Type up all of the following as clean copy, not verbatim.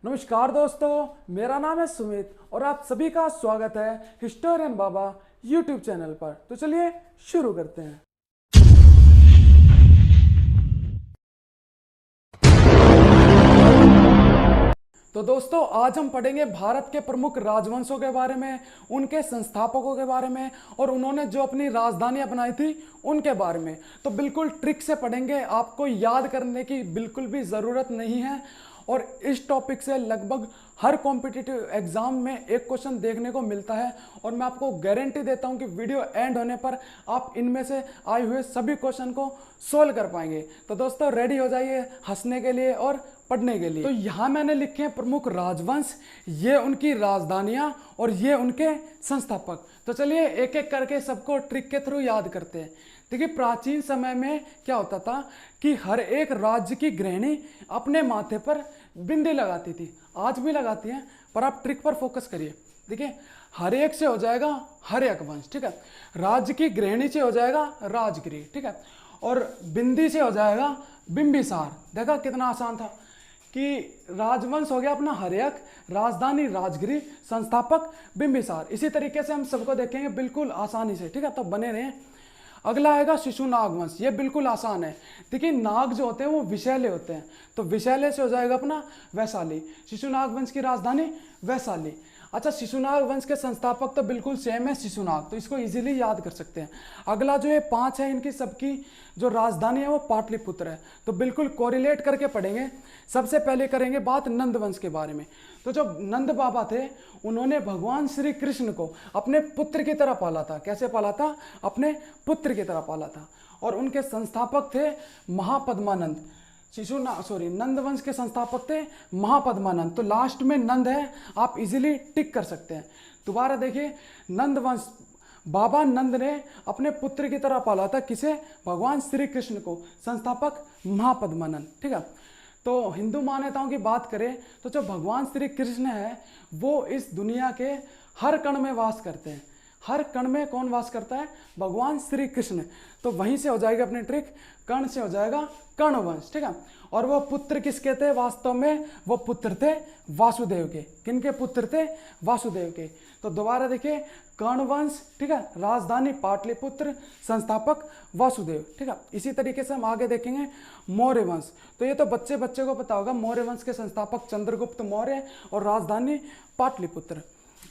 नमस्कार दोस्तों, मेरा नाम है सुमित और आप सभी का स्वागत है हिस्टोरियन बाबा यूट्यूब चैनल पर। तो चलिए शुरू करते हैं। तो दोस्तों, आज हम पढ़ेंगे भारत के प्रमुख राजवंशों के बारे में, उनके संस्थापकों के बारे में और उन्होंने जो अपनी राजधानियां बनाई थी उनके बारे में। तो बिल्कुल ट्रिक से पढ़ेंगे, आपको याद करने की बिल्कुल भी ज़रूरत नहीं है। और इस टॉपिक से लगभग हर कॉम्पिटिटिव एग्जाम में एक क्वेश्चन देखने को मिलता है और मैं आपको गारंटी देता हूं कि वीडियो एंड होने पर आप इनमें से आए हुए सभी क्वेश्चन को सोल्व कर पाएंगे। तो दोस्तों रेडी हो जाइए हंसने के लिए और पढ़ने के लिए। तो यहाँ मैंने लिखे हैं प्रमुख राजवंश, ये उनकी राजधानियाँ और ये उनके संस्थापक। तो चलिए एक एक करके सबको ट्रिक के थ्रू याद करते हैं। देखिए, प्राचीन समय में क्या होता था कि हर एक राज्य की गृहिणी अपने माथे पर बिंदी लगाती थी, आज भी लगाती हैं, पर आप ट्रिक पर फोकस करिए। देखिए, हर एक से हो जाएगा हर एक वंश, ठीक है। राज्य की गृहिणी से हो जाएगा राजगिरी, ठीक है। और बिंदी से हो जाएगा बिंबिसार। देखा कितना आसान था कि राजवंश हो गया अपना हर्यक, राजधानी राजगिरी, संस्थापक बिंबिसार। इसी तरीके से हम सबको देखेंगे बिल्कुल आसानी से, ठीक है। तो बने रहें। अगला आएगा शिशुनाग वंश। ये बिल्कुल आसान है। देखिए, नाग जो होते हैं वो विषैले होते हैं, तो विषैले से हो जाएगा अपना वैशाली। शिशुनाग वंश की राजधानी वैशाली। अच्छा, शिशुनाग वंश के संस्थापक तो बिल्कुल सेम है, शिशुनाग, तो इसको इजीली याद कर सकते हैं। अगला जो ये 5 है, इनकी सबकी जो राजधानी है वो पाटलिपुत्र है, तो बिल्कुल कोरिलेट करके पढ़ेंगे। सबसे पहले करेंगे बात नंद वंश के बारे में। तो जो नंद बाबा थे, उन्होंने भगवान श्री कृष्ण को अपने पुत्र की तरह पाला था। कैसे पाला था? अपने पुत्र की तरह पाला था। और उनके संस्थापक थे महापद्मानंद। नंद वंश के संस्थापक थे महापद्मानंद। तो लास्ट में नंद है, आप इजीली टिक कर सकते हैं। दोबारा देखिए, नंद वंश, बाबा नंद ने अपने पुत्र की तरह पाला था। किसे? भगवान श्री कृष्ण को। संस्थापक महापद्मानंद, ठीक है। तो हिंदू मान्यताओं की बात करें तो जो भगवान श्री कृष्ण है वो इस दुनिया के हर कण में वास करते हैं। हर कण में कौन वास करता है? भगवान श्री कृष्ण। तो वहीं से हो जाएगी अपनी ट्रिक, कर्ण से हो जाएगा कर्ण वंश, ठीक है। और वो पुत्र किसके थे? वास्तव में वो पुत्र थे वासुदेव के। किनके पुत्र थे? वासुदेव के। तो दोबारा देखिए, कर्ण वंश, ठीक है, राजधानी पाटलिपुत्र, संस्थापक वासुदेव, ठीक है। इसी तरीके से हम आगे देखेंगे मौर्य वंश। तो ये तो बच्चे बच्चे को पता होगा, मौर्य वंश के संस्थापक चंद्रगुप्त मौर्य और राजधानी पाटलिपुत्र।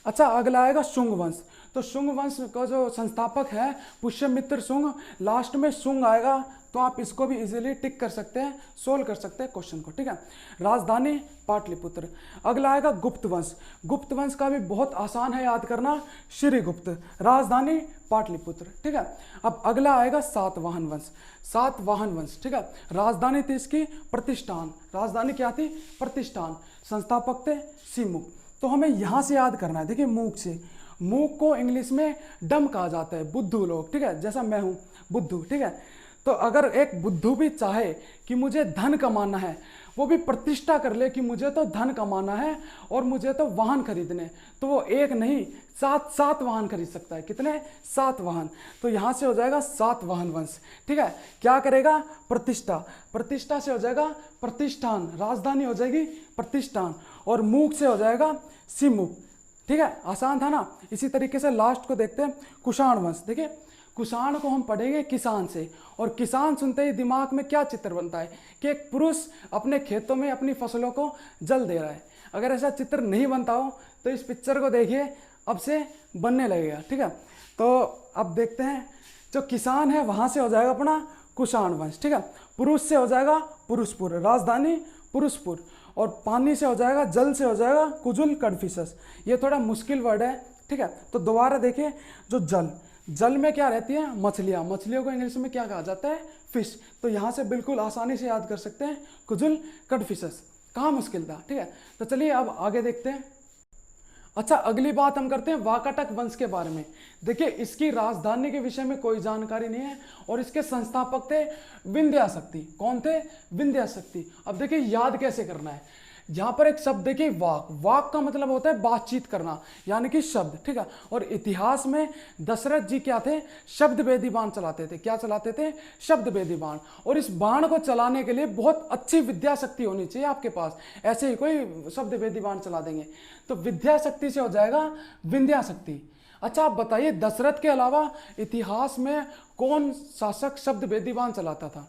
अच्छा, अगला आएगा शुंग वंश। तो शुंग वंश का जो संस्थापक है पुष्यमित्र शुंग। लास्ट में शुंग आएगा, तो आप इसको भी इजीली टिक कर सकते हैं, सोल्व कर सकते हैं क्वेश्चन को, ठीक है। राजधानी पाटलिपुत्र। अगला आएगा गुप्त वंश। गुप्त वंश का भी बहुत आसान है याद करना, श्रीगुप्त, राजधानी पाटलिपुत्र, ठीक है। अब अगला आएगा सातवाहन वंश। सातवाहन वंश, ठीक है, राजधानी थी इसकी प्रतिष्ठान। राजधानी क्या थी? प्रतिष्ठान। संस्थापक थे सीमुख। तो हमें यहां से याद करना है। देखिए, मूक से, मूक को इंग्लिश में डम कहा जाता है, बुद्धू लोग, ठीक है, जैसा मैं हूं बुद्धू, ठीक है। तो अगर एक बुद्धू भी चाहे कि मुझे धन कमाना है, वो भी प्रतिष्ठा कर ले कि मुझे तो धन कमाना है और मुझे तो वाहन खरीदने, तो वो एक नहीं सात वाहन खरीद सकता है। कितने? 7 वाहन। तो यहां से हो जाएगा सातवाहन वंश, ठीक है। क्या करेगा? प्रतिष्ठा। प्रतिष्ठा से हो जाएगा प्रतिष्ठान, राजधानी हो जाएगी प्रतिष्ठान। और मूक से हो जाएगा सिमुख, ठीक है। आसान था ना। इसी तरीके से लास्ट को देखते हैं, कुषाण वंश। देखिए, कुषाण को हम पढ़ेंगे किसान से, और किसान सुनते ही दिमाग में क्या चित्र बनता है कि एक पुरुष अपने खेतों में अपनी फसलों को जल दे रहा है। अगर ऐसा चित्र नहीं बनता हो तो इस पिक्चर को देखिए, अब से बनने लगेगा, ठीक है। तो अब देखते हैं, जो किसान है वहां से हो जाएगा अपना कुषाण वंश, ठीक है। पुरुष से हो जाएगा पुरुषपुर, राजधानी पुरुषपुर। और पानी से हो जाएगा, जल से हो जाएगा कुजुल कडफिसस। ये थोड़ा मुश्किल वर्ड है, ठीक है। तो दोबारा देखिए, जो जल, जल में क्या रहती है? मछलियां। मछलियों को इंग्लिश में क्या कहा जाता है? फिश। तो यहां से बिल्कुल आसानी से याद कर सकते हैं, कुजुल कडफिसस। कहाँ मुश्किल था, ठीक है। तो चलिए अब आगे देखते हैं। अच्छा, अगली बात हम करते हैं वाकाटक वंश के बारे में। देखिए, इसकी राजधानी के विषय में कोई जानकारी नहीं है और इसके संस्थापक थे विंध्याशक्ति। कौन थे? विंध्याशक्ति। अब देखिए, याद कैसे करना है। यहाँ पर एक शब्द देखिए वाक, वाक का मतलब होता है बातचीत करना यानी कि शब्द, ठीक है। और इतिहास में दशरथ जी क्या थे, शब्द भेदी बाण चलाते थे। क्या चलाते थे, शब्द भेदी बाण। और इस बाण को चलाने के लिए बहुत अच्छी विद्या शक्ति होनी चाहिए आपके पास, ऐसे ही कोई शब्द भेदी बाण चला देंगे तो विद्या शक्ति से हो जाएगा विंध्या शक्ति। अच्छा आप बताइए दशरथ के अलावा इतिहास में कौन शासक शब्द भेदी बाण चलाता था,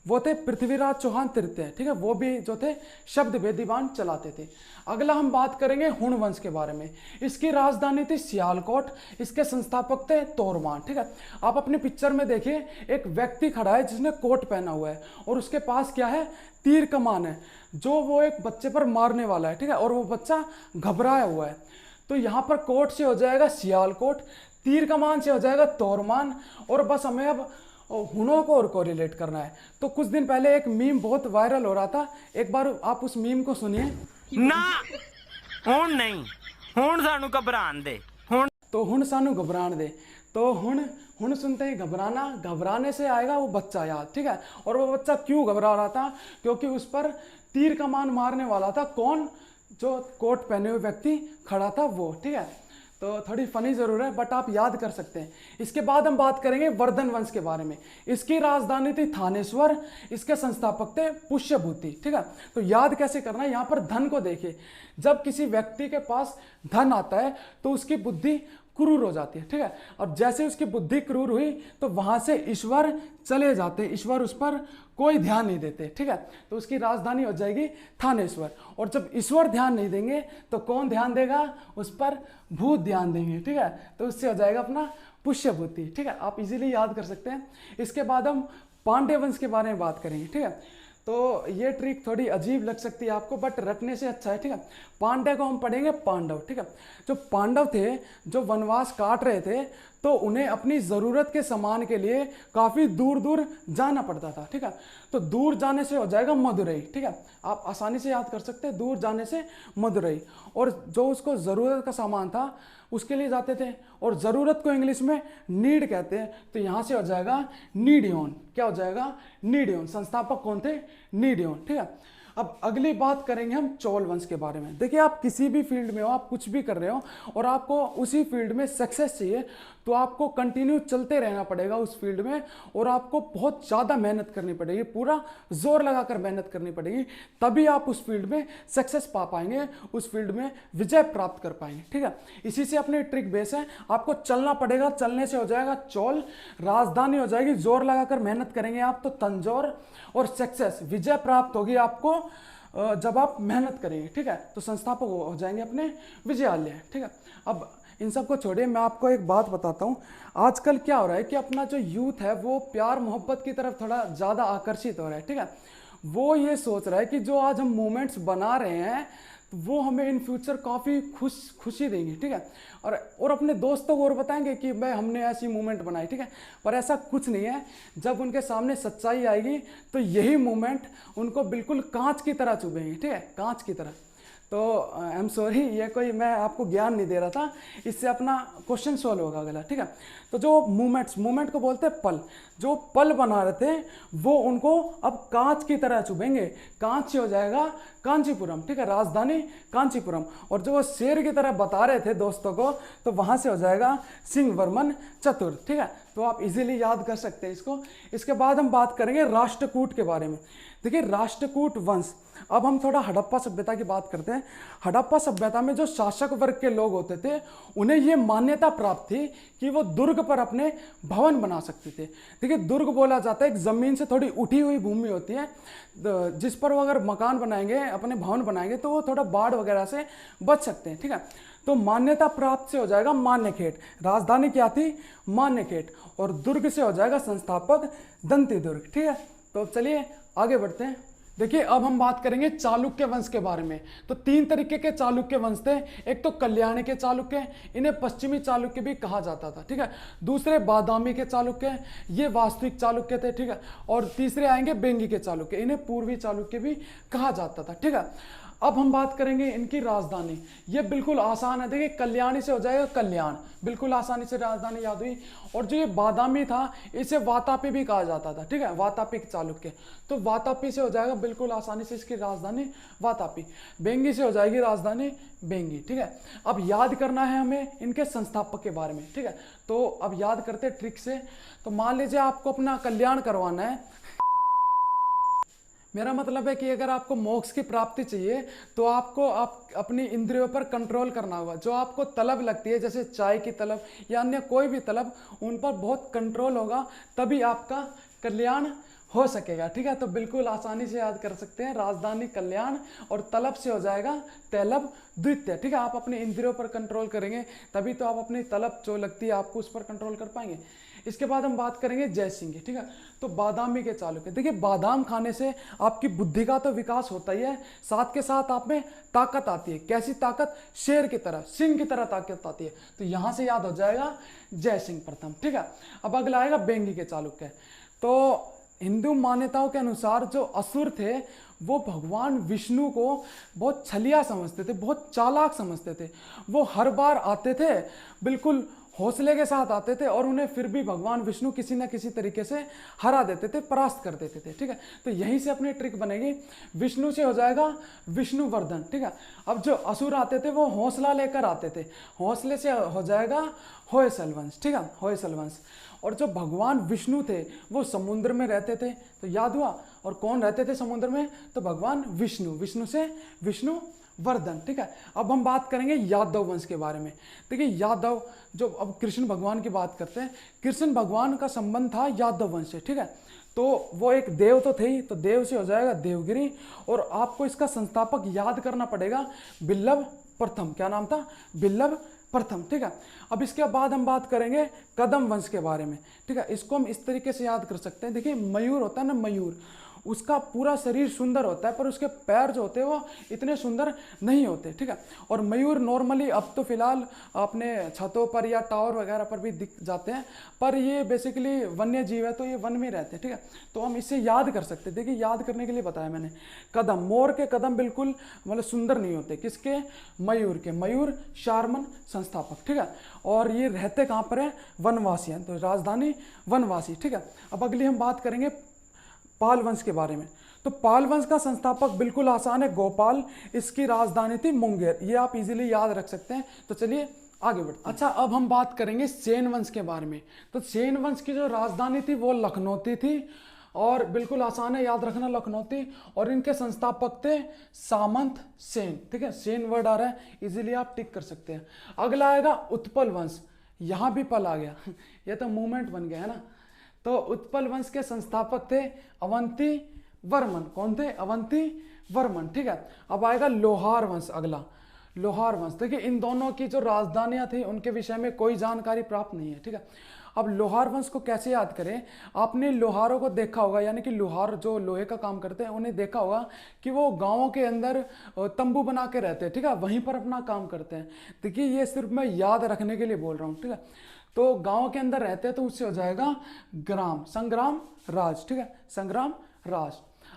वो थे पृथ्वीराज चौहान तृतीय, ठीक है, वो भी जो थे शब्द भेदी बाण चलाते थे। अगला हम बात करेंगे हुण वंश के बारे में। इसकी राजधानी थी सियालकोट, इसके संस्थापक थे तोरमान, ठीक है। आप अपने पिक्चर में देखिए एक व्यक्ति खड़ा है जिसने कोट पहना हुआ है और उसके पास क्या है, तीर कमान है जो वो एक बच्चे पर मारने वाला है, ठीक है, और वो बच्चा घबराया हुआ है। तो यहाँ पर कोट से हो जाएगा सियालकोट, तीर कमान से हो जाएगा तोरमान, और बस हमें अब हुनों को और कोरिलेट करना है। तो कुछ दिन पहले एक मीम बहुत वायरल हो रहा था, एक बार आप उस मीम को सुनिए ना। हुण नहीं, हुण सानू घबरान दे, हुण तो हुण सानू घबरान दे। तो हुण सुनते ही घबराना, घबराने से आएगा वो बच्चा याद, ठीक है। और वो बच्चा क्यों घबरा रहा था, क्योंकि उस पर तीर कमान मारने वाला था कौन, जो कोट पहने हुए व्यक्ति खड़ा था वो, ठीक है। तो थोड़ी फनी जरूर है बट आप याद कर सकते हैं। इसके बाद हम बात करेंगे वर्धन वंश के बारे में। इसकी राजधानी थी थानेश्वर, इसके संस्थापक थे पुष्यभूति, ठीक है। तो याद कैसे करना है, यहाँ पर धन को देखिए, जब किसी व्यक्ति के पास धन आता है तो उसकी बुद्धि क्रूर हो जाती है, ठीक है। और जैसे उसकी बुद्धि क्रूर हुई तो वहां से ईश्वर चले जाते, ईश्वर उस पर कोई ध्यान नहीं देते, ठीक है। तो उसकी राजधानी हो जाएगी थानेश्वर। और जब ईश्वर ध्यान नहीं देंगे तो कौन ध्यान देगा, उस पर भूत ध्यान देंगे, ठीक है। तो उससे हो जाएगा अपना पुष्यभूति, ठीक है। आप इजीली याद कर सकते हैं। इसके बाद हम पांड्य वंश के बारे में बात करेंगे, ठीक है। तो ये ट्रिक थोड़ी अजीब लग सकती है आपको बट रटने से अच्छा है, ठीक है। पांड्य को हम पढ़ेंगे पांडव, ठीक है। जो पांडव थे जो वनवास काट रहे थे तो उन्हें अपनी ज़रूरत के सामान के लिए काफ़ी दूर दूर जाना पड़ता था, ठीक है। तो दूर जाने से हो जाएगा मदुरई, ठीक है। आप आसानी से याद कर सकते हैं, दूर जाने से मदुरई। और जो उसको ज़रूरत का सामान था उसके लिए जाते थे, और ज़रूरत को इंग्लिश में नीड कहते हैं। तो यहाँ से हो जाएगा नीडियोन। क्या हो जाएगा, नीडियोन। संस्थापक कौन थे, नीडियोन, ठीक है। अब अगली बात करेंगे हम चोल वंश के बारे में। देखिए आप किसी भी फील्ड में हो, आप कुछ भी कर रहे हो और आपको उसी फील्ड में सक्सेस चाहिए तो आपको कंटिन्यू चलते रहना पड़ेगा उस फील्ड में, और आपको बहुत ज़्यादा मेहनत करनी पड़ेगी, पूरा जोर लगाकर मेहनत करनी पड़ेगी, तभी आप उस फील्ड में सक्सेस पा पाएंगे, उस फील्ड में विजय प्राप्त कर पाएंगे, ठीक है। इसी से अपनी ट्रिक बेस है, आपको चलना पड़ेगा, चलने से हो जाएगा चोल, राजधानी हो जाएगी, जोर लगाकर मेहनत करेंगे आप तो तंजौर, और सक्सेस विजय प्राप्त होगी आपको जब आप मेहनत करेंगे, ठीक है। तो संस्थापक हो जाएंगे अपने विजयालय, ठीक है। अब इन सब को छोड़िए, मैं आपको एक बात बताता हूँ। आजकल क्या हो रहा है कि अपना जो यूथ है वो प्यार मोहब्बत की तरफ थोड़ा ज़्यादा आकर्षित हो रहा है, ठीक है। वो ये सोच रहा है कि जो आज हम मूवमेंट्स बना रहे हैं वो हमें इन फ्यूचर काफ़ी खुशी देंगे, ठीक है। और अपने दोस्तों को और बताएंगे कि भाई हमने ऐसी मूवमेंट बनाई, ठीक है। पर ऐसा कुछ नहीं है। जब उनके सामने सच्चाई आएगी तो यही मूवमेंट उनको बिल्कुल कांच की तरह चुभेंगे, ठीक है, कांच की तरह। तो आई एम सॉरी, ये कोई मैं आपको ज्ञान नहीं दे रहा था, इससे अपना क्वेश्चन सॉल्व होगा अगला, ठीक है। तो जो मूवमेंट को बोलते हैं पल, जो पल बना रहे थे वो उनको अब कांच की तरह चुभेंगे। कांच से हो जाएगा कांचीपुरम, ठीक है, राजधानी कांचीपुरम। और जो वो शेर की तरह बता रहे थे दोस्तों को तो वहां से हो जाएगा सिंहवर्मन चतुर्थ, ठीक है। तो आप इजीली याद कर सकते हैं इसको। इसके बाद हम बात करेंगे राष्ट्रकूट के बारे में। देखिए राष्ट्रकूट वंश, अब हम थोड़ा हड़प्पा सभ्यता की बात करते हैं। हड़प्पा सभ्यता में जो शासक वर्ग के लोग होते थे उन्हें ये मान्यता प्राप्त थी कि वो दुर्ग पर अपने भवन बना सकते थे। देखिए दुर्ग बोला जाता है एक जमीन से थोड़ी उठी हुई भूमि होती है जिस पर वो अगर मकान बनाएंगे, अपने भवन बनाएंगे तो वो थोड़ा बाढ़ वगैरह से बच सकते हैं, ठीक है। तो मान्यता प्राप्त से हो जाएगा मान्यखेट। राजधानी क्या थी, मान्यखेट। और दुर्ग से हो जाएगा संस्थापक दंती दुर्ग, ठीक है। तो चलिए आगे बढ़ते हैं। देखिए अब हम बात करेंगे चालुक्य वंश के बारे में। तो तीन तरीके के चालुक्य वंश थे। एक तो कल्याणी के चालुक्य, इन्हें पश्चिमी चालुक्य भी कहा जाता था, ठीक है। दूसरे बादामी के चालुक्य, ये वास्तविक चालुक्य थे, ठीक है। और तीसरे आएंगे बेंगी के चालुक्य, इन्हें पूर्वी चालुक्य भी कहा जाता था, ठीक है। अब हम बात करेंगे इनकी राजधानी। ये बिल्कुल आसान है, देखिए कल्याणी से हो जाएगा कल्याण, बिल्कुल आसानी से राजधानी याद हुई। और जो ये बादामी था इसे वातापी भी कहा जाता था, ठीक है, वातापी चालुक्य, तो वातापी से हो जाएगा बिल्कुल आसानी से इसकी राजधानी वातापी। बेंगी से हो जाएगी राजधानी बेंगी, ठीक है। अब याद करना है हमें इनके संस्थापक के बारे में, ठीक है। तो अब याद करते ट्रिक से। तो मान लीजिए आपको अपना कल्याण करवाना है, मेरा मतलब है कि अगर आपको मोक्ष की प्राप्ति चाहिए तो आपको अपनी इंद्रियों पर कंट्रोल करना होगा। जो आपको तलब लगती है जैसे चाय की तलब या अन्य कोई भी तलब, उन पर बहुत कंट्रोल होगा, तभी आपका कल्याण हो सकेगा, ठीक है। तो बिल्कुल आसानी से याद कर सकते हैं, राजधानी कल्याण और तलब से हो जाएगा तैलब द्वितीय, ठीक है। आप अपने इंद्रियों पर कंट्रोल करेंगे तभी तो आप अपनी तलब जो लगती है आपको उस पर कंट्रोल कर पाएंगे। इसके बाद हम बात करेंगे जयसिंह की, ठीक है। तो बादामी के चालुक्य, देखिए बादाम खाने से आपकी बुद्धि का तो विकास होता ही है, साथ के साथ आप में ताकत आती है। कैसी ताकत? शेर की तरह, सिंह की तरह ताकत आती है। तो यहां से याद हो जाएगा जयसिंह प्रथम, ठीक है। अब अगला आएगा बेंगी के चालुक्य। तो हिंदू मान्यताओं के अनुसार जो असुर थे वो भगवान विष्णु को बहुत छलिया समझते थे, बहुत चालाक समझते थे। वो हर बार आते थे बिल्कुल हौसले के साथ आते थे और उन्हें फिर भी भगवान विष्णु किसी न किसी तरीके से हरा देते थे, परास्त कर देते थे, ठीक है। तो यहीं से अपनी ट्रिक बनेगी, विष्णु से हो जाएगा विष्णुवर्धन, ठीक है। अब जो असुर आते थे वो हौसला लेकर आते थे, हौसले से हो जाएगा होयसल वंश, ठीक है, होयसल वंश। और जो भगवान विष्णु थे वो समुद्र में रहते थे, तो याद हुआ। और कौन रहते थे समुद्र में? तो भगवान विष्णु, विष्णु से विष्णु वर्धन, ठीक है। अब हम बात करेंगे यादव वंश के बारे में। देखिए यादव, जो अब कृष्ण भगवान की बात करते हैं, कृष्ण भगवान का संबंध था यादव वंश से, ठीक है। तो वो एक देव तो थे ही, तो देव से हो जाएगा देवगिरी। और आपको इसका संस्थापक याद करना पड़ेगा, बिल्लभ प्रथम। क्या नाम था? बिल्लभ प्रथम, ठीक है। अब इसके बाद हम बात करेंगे कदम वंश के बारे में, ठीक है। इसको हम इस तरीके से याद कर सकते हैं, देखिए मयूर होता है ना, मयूर, उसका पूरा शरीर सुंदर होता है पर उसके पैर जो होते हैं वो इतने सुंदर नहीं होते, ठीक है। और मयूर नॉर्मली अब तो फिलहाल अपने छतों पर या टावर वगैरह पर भी दिख जाते हैं, पर ये बेसिकली वन्य जीव है तो ये वन में रहते हैं, ठीक है। तो हम इसे याद कर सकते हैं, देखिए याद करने के लिए बताया मैंने। कदम, मोर के कदम बिल्कुल मतलब सुंदर नहीं होते, किसके? मयूर के। मयूर शार्मन संस्थापक, ठीक है। और ये रहते कहाँ पर है? वनवासी हैं, तो राजधानी वनवासी, ठीक है। अब अगली हम बात करेंगे पाल वंश के बारे में। तो पाल वंश का संस्थापक बिल्कुल आसान है, गोपाल। इसकी राजधानी थी मुंगेर, ये आप इजीली याद रख सकते हैं। तो चलिए आगे बढ़ते हैं। अच्छा, अब हम बात करेंगे सेन वंश के बारे में। तो सेन वंश की जो राजधानी थी वो लखनौती थी, और बिल्कुल आसान है याद रखना, लखनौती। और इनके संस्थापक थे सामंत सेन, ठीक है। सेन वर्ड आ रहा है, इजीली आप टिक कर सकते हैं। अगला आएगा उत्पल वंश, यहां भी पल आ गया ये तो मूवमेंट बन गया है ना। तो उत्पल वंश के संस्थापक थे अवंती वर्मन। कौन थे? अवंती वर्मन, ठीक है। अब आएगा लोहार वंश, अगला लोहार वंश। देखिए इन दोनों की जो राजधानियां थी उनके विषय में कोई जानकारी प्राप्त नहीं है, ठीक है। अब लोहार वंश को कैसे याद करें? आपने लोहारों को देखा होगा, यानी कि लोहार जो लोहे का काम करते हैं उन्हें देखा होगा कि वो गांवों के अंदर तंबू बना के रहते हैं, ठीक है, वहीं पर अपना काम करते हैं। देखिए ये सिर्फ मैं याद रखने के लिए बोल रहा हूँ, ठीक है। तो गांव के अंदर रहते हैं तो उससे हो जाएगा ग्राम, संग्राम राज, ठीक है, संग्राम राज।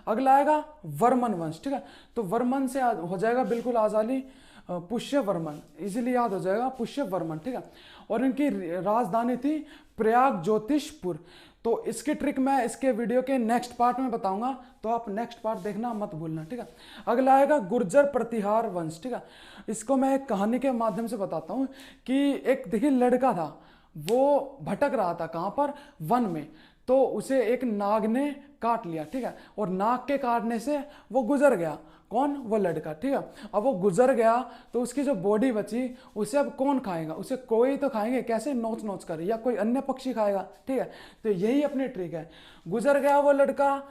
अगला आएगा वर्मन वंश, ठीक है। तो वर्मन से हो जाएगा बिल्कुल आजादी पुष्य वर्मन, इजीली याद हो जाएगा पुष्य वर्मन, ठीक है। और इनकी राजधानी थी प्रयाग ज्योतिषपुर। तो इसकी ट्रिक मैं इसके वीडियो के नेक्स्ट पार्ट में बताऊंगा, तो आप नेक्स्ट पार्ट देखना मत भूलना, ठीक है। अगला आएगा गुर्जर प्रतिहार वंश, ठीक है। इसको मैं एक कहानी के माध्यम से बताता हूँ कि एक देखिए लड़का था, वो भटक रहा था कहाँ पर? वन में। तो उसे एक नाग ने काट लिया, ठीक है। और नाग के काटने से वो गुजर गया। कौन? वो लड़का, ठीक है। अब वो गुजर गया तो उसकी जो बॉडी बची उसे अब कौन खाएगा? उसे कोई तो खाएंगे, कैसे? नोच नोच कर, या कोई अन्य पक्षी खाएगा, ठीक है। तो यही अपनी ट्रिक है, गुजर गया वो लड़का,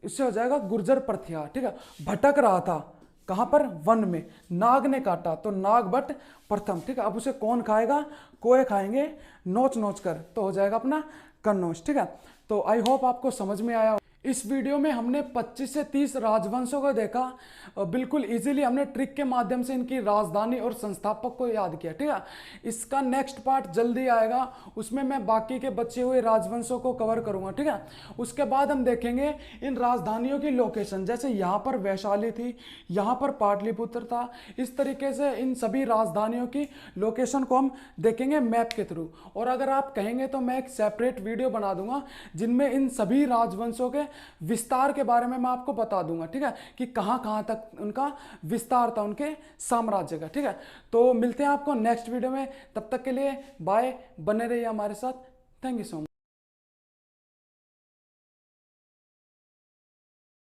इससे हो जाएगा गुर्जर प्रतिहार, ठीक है। भटक रहा था कहाँ पर? वन में, नाग ने काटा तो नाग बट प्रथम, ठीक है। अब उसे कौन खाएगा? कोए खाएंगे नोच नोच कर, तो हो जाएगा अपना कन्नौज, ठीक है। तो आई होप आपको समझ में आया। इस वीडियो में हमने 25 से 30 राजवंशों को देखा और बिल्कुल इजीली हमने ट्रिक के माध्यम से इनकी राजधानी और संस्थापक को याद किया। ठीक है, इसका नेक्स्ट पार्ट जल्दी आएगा, उसमें मैं बाकी के बचे हुए राजवंशों को कवर करूंगा। ठीक है, उसके बाद हम देखेंगे इन राजधानियों की लोकेशन, जैसे यहाँ पर वैशाली थी, यहाँ पर पाटलिपुत्र था, इस तरीके से इन सभी राजधानियों की लोकेशन को हम देखेंगे मैप के थ्रू। और अगर आप कहेंगे तो मैं एक सेपरेट वीडियो बना दूंगा जिनमें इन सभी राजवंशों के विस्तार के बारे में मैं आपको बता दूंगा। ठीक है, कि कहां कहां तक उनका विस्तार था, उनके साम्राज्य का। ठीक है, तो मिलते हैं आपको नेक्स्ट वीडियो में, तब तक के लिए बाय, बने रहिए हमारे साथ। Thank you so much.